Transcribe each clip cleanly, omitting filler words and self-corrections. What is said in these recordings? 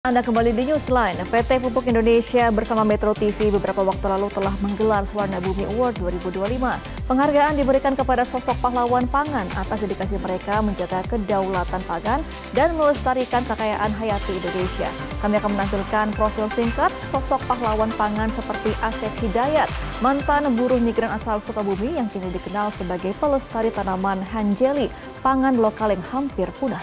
Anda kembali di Newsline. PT Pupuk Indonesia bersama Metro TV beberapa waktu lalu telah menggelar Swarna Bumi Award 2025. Penghargaan diberikan kepada sosok pahlawan pangan atas dedikasi mereka menjaga kedaulatan pangan dan melestarikan kekayaan hayati Indonesia. Kami akan menampilkan profil singkat sosok pahlawan pangan seperti Asep Hidayat, mantan buruh migran asal Sukabumi yang kini dikenal sebagai pelestari tanaman hanjeli, pangan lokal yang hampir punah.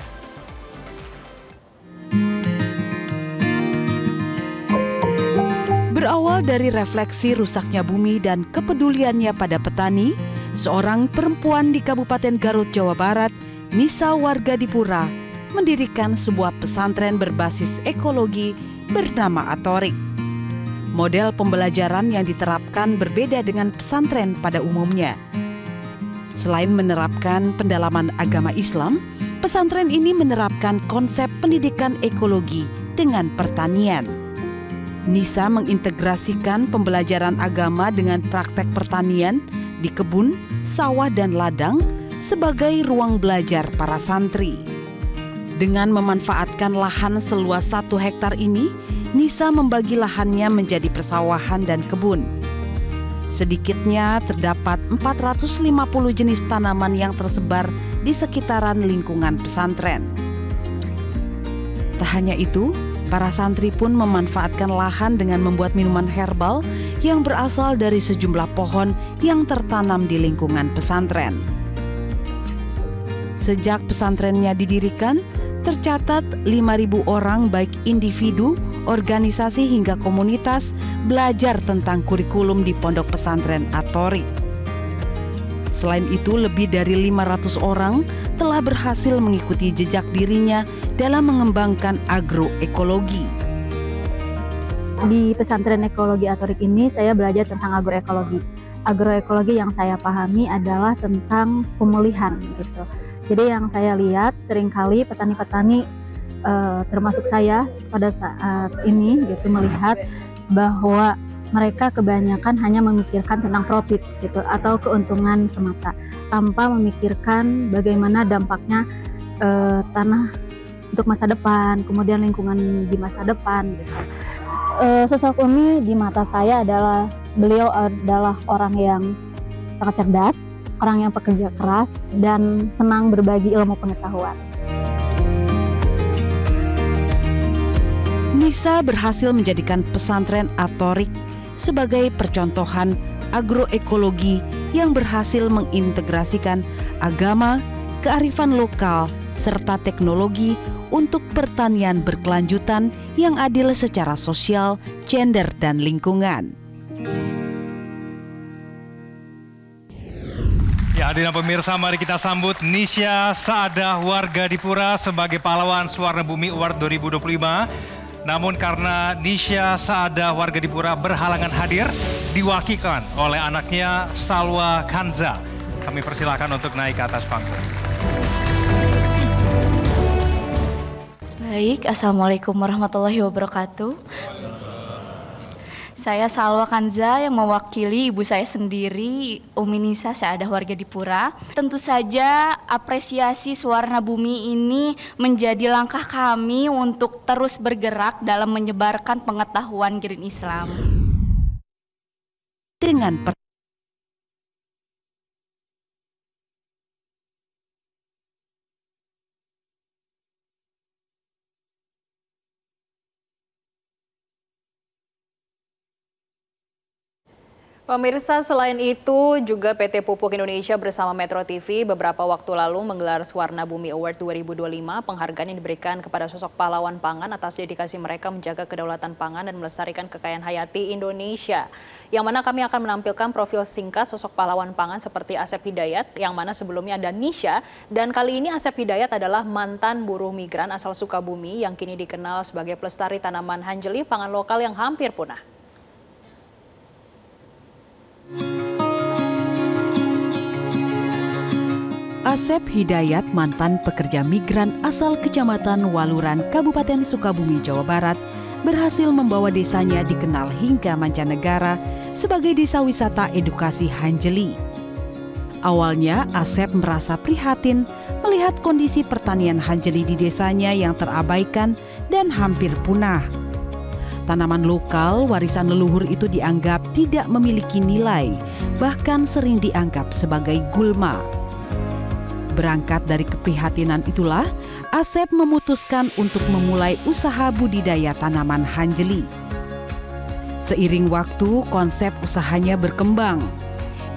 Berawal dari refleksi rusaknya bumi dan kepeduliannya pada petani, seorang perempuan di Kabupaten Garut, Jawa Barat, Nisa Wargadipura, mendirikan sebuah pesantren berbasis ekologi bernama Atorik. Model pembelajaran yang diterapkan berbeda dengan pesantren pada umumnya. Selain menerapkan pendalaman agama Islam, pesantren ini menerapkan konsep pendidikan ekologi dengan pertanian. Nisa mengintegrasikan pembelajaran agama dengan praktek pertanian di kebun, sawah, dan ladang sebagai ruang belajar para santri. Dengan memanfaatkan lahan seluas 1 hektar ini, Nisa membagi lahannya menjadi persawahan dan kebun. Sedikitnya terdapat 450 jenis tanaman yang tersebar di sekitaran lingkungan pesantren. Tak hanya itu, para santri pun memanfaatkan lahan dengan membuat minuman herbal yang berasal dari sejumlah pohon yang tertanam di lingkungan pesantren. Sejak pesantrennya didirikan, tercatat 5.000 orang baik individu, organisasi hingga komunitas belajar tentang kurikulum di pondok pesantren Atorik. Selain itu, lebih dari 500 orang telah berhasil mengikuti jejak dirinya dalam mengembangkan agroekologi. Di pesantren ekologi Atorik ini saya belajar tentang agroekologi. Agroekologi yang saya pahami adalah tentang pemulihan gitu. Jadi yang saya lihat seringkali petani-petani termasuk saya pada saat ini gitu melihat bahwa mereka kebanyakan hanya memikirkan tentang profit gitu atau keuntungan semata tanpa memikirkan bagaimana dampaknya tanah untuk masa depan, kemudian lingkungan di masa depan gitu. Sosok Umi di mata saya adalah beliau adalah orang yang sangat cerdas, orang yang pekerja keras dan senang berbagi ilmu pengetahuan. Nisa berhasil menjadikan pesantren Atorik sebagai percontohan agroekologi yang berhasil mengintegrasikan agama, kearifan lokal, serta teknologi untuk pertanian berkelanjutan yang adil secara sosial, gender, dan lingkungan. Ya, hadirin pemirsa, mari kita sambut Nisa Saadah Wargadipura sebagai pahlawan Swarna Bumi Award 2025. Namun karena Nisa Saadah Wargadipura berhalangan hadir, diwakilkan oleh anaknya Salwa Kanza. Kami persilakan untuk naik ke atas panggung. Baik, Assalamualaikum warahmatullahi wabarakatuh. Saya Salwa Kanza yang mewakili ibu saya sendiri, Umi Nisa Saadah Wargadipura. Tentu saja apresiasi Swarna Bumi ini menjadi langkah kami untuk terus bergerak dalam menyebarkan pengetahuan Green Islam. Dengan Pemirsa, selain itu juga PT Pupuk Indonesia bersama Metro TV beberapa waktu lalu menggelar Swarna Bumi Award 2025. Penghargaan yang diberikan kepada sosok pahlawan pangan atas dedikasi mereka menjaga kedaulatan pangan dan melestarikan kekayaan hayati Indonesia. Yang mana kami akan menampilkan profil singkat sosok pahlawan pangan seperti Asep Hidayat, yang mana sebelumnya ada Nisa, dan kali ini Asep Hidayat adalah mantan buruh migran asal Sukabumi yang kini dikenal sebagai pelestari tanaman hanjeli, pangan lokal yang hampir punah. Asep Hidayat, mantan pekerja migran asal Kecamatan Waluran, Kabupaten Sukabumi, Jawa Barat, berhasil membawa desanya dikenal hingga mancanegara sebagai desa wisata edukasi hanjeli. Awalnya, Asep merasa prihatin melihat kondisi pertanian hanjeli di desanya yang terabaikan dan hampir punah. Tanaman lokal warisan leluhur itu dianggap tidak memiliki nilai, bahkan sering dianggap sebagai gulma. Berangkat dari keprihatinan itulah, Asep memutuskan untuk memulai usaha budidaya tanaman hanjeli. Seiring waktu, konsep usahanya berkembang.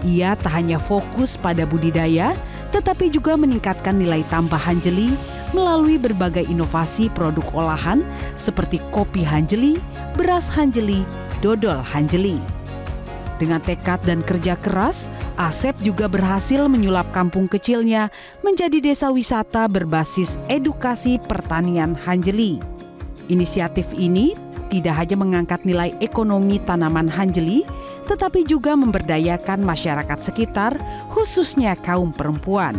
Ia tak hanya fokus pada budidaya, tetapi juga meningkatkan nilai tambah hanjeli melalui berbagai inovasi produk olahan seperti kopi hanjeli, beras hanjeli, dodol hanjeli. Dengan tekad dan kerja keras, Asep juga berhasil menyulap kampung kecilnya menjadi desa wisata berbasis edukasi pertanian hanjeli. Inisiatif ini tidak hanya mengangkat nilai ekonomi tanaman hanjeli, tetapi juga memberdayakan masyarakat sekitar, khususnya kaum perempuan.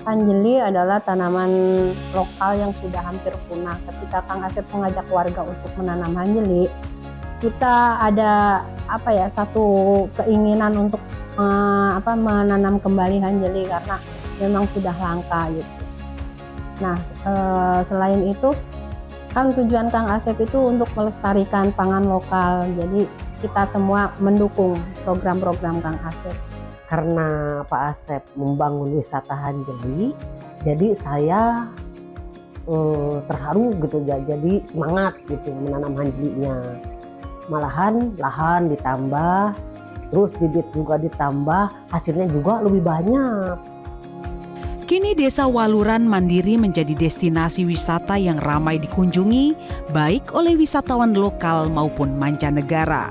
Hanjeli adalah tanaman lokal yang sudah hampir punah. Ketika Kang Asep mengajak warga untuk menanam hanjeli, kita ada satu keinginan untuk menanam kembali hanjeli karena memang sudah langka gitu. Nah, selain itu kan tujuan Kang Asep itu untuk melestarikan pangan lokal. Jadi kita semua mendukung program-program Kang Asep. Karena Pak Asep membangun wisata hanjeli, jadi saya terharu gitu, jadi semangat gitu menanam hanjelinya. Malahan lahan ditambah, terus bibit juga ditambah, hasilnya juga lebih banyak. Kini Desa Waluran Mandiri menjadi destinasi wisata yang ramai dikunjungi, baik oleh wisatawan lokal maupun mancanegara.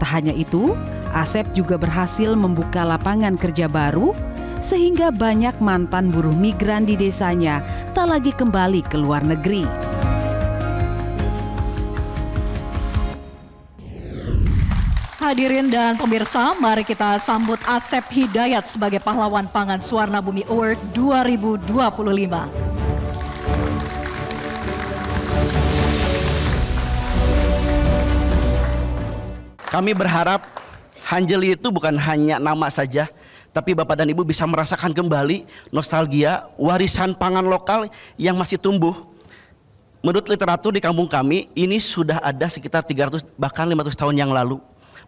Tak hanya itu, Asep juga berhasil membuka lapangan kerja baru, sehingga banyak mantan buruh migran di desanya tak lagi kembali ke luar negeri. Hadirin dan pemirsa, mari kita sambut Asep Hidayat sebagai pahlawan pangan Suwarna Bumi Award 2025. Kami berharap hanjeli itu bukan hanya nama saja, tapi Bapak dan Ibu bisa merasakan kembali nostalgia warisan pangan lokal yang masih tumbuh. Menurut literatur di kampung kami, ini sudah ada sekitar 300 bahkan 500 tahun yang lalu.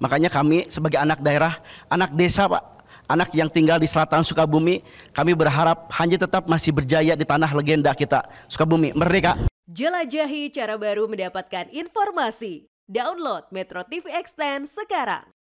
Makanya kami sebagai anak daerah, anak desa Pak, anak yang tinggal di selatan Sukabumi, kami berharap hanjeli tetap masih berjaya di tanah legenda kita, Sukabumi Merdeka. Jelajahi cara baru mendapatkan informasi. Download Metro TV Extend sekarang.